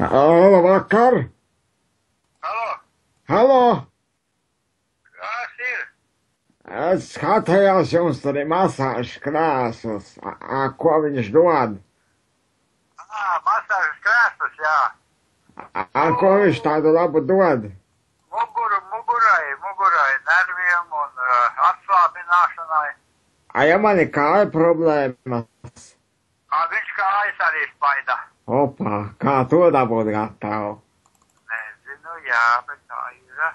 Labvakar! Halo, Halo! kas ir? Es skatījos jums tur ir masāžas krēsls. Ko viņš dod? Masāžas krēsls, jā. Ko viņš tādu labu dod? Mugurai, nerviem un atslābināšanai. Ja man ir kāja problēmas? Viņš kājas arī spaida. Opa, kā to dabūt gatavu? Nezinu, jā, bet tā ir.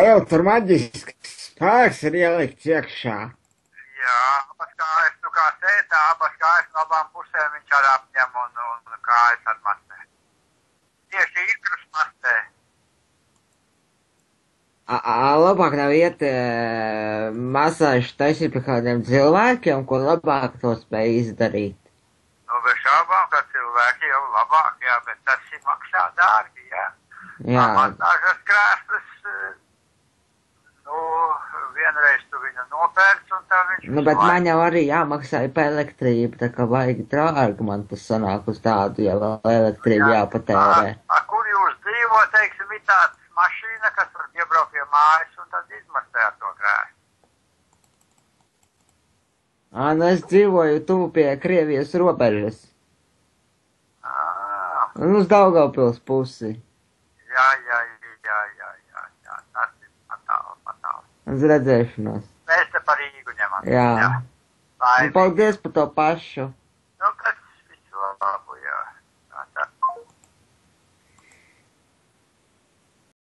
Jau tur maģisks spēks ir ielikts iekšā. Jā, abas kājas, nu kā sētā, abas kājas no abām pusēm viņš arī apņem un kājas ar mastē. Tieši ikrus mastē. Labāk nav iet masāžu taisīt pie kādiem cilvēkiem, ko labāk to spēj izdarīt. Nu, bez šaubām, ka cilvēki jau labāk, jā, bet tas ir maksā dārgi, jā. Jā. Masāžas krēsls, nu, vienreiz tu viņu nopērc un tā viņš... Nu, bet man jau arī jāmaksā pa elektrību, tā kā vajag dārgi man tas sanāk uz tādu, ja vēl elektrību jāpatērē. Kur jūs dzīvo, teiksim, ir tāds mašīna, kas var iebraukt pie mājas un tad izmastē ar to krēslu. Nu es dzīvoju tuvu pie Krievijas robežas. Un uz Daugavpils pusi. Jā, tas ir patāli. Uz redzēšanos. Mēs te par Rīgu ņemam. Jā. Un paldies par to pašu.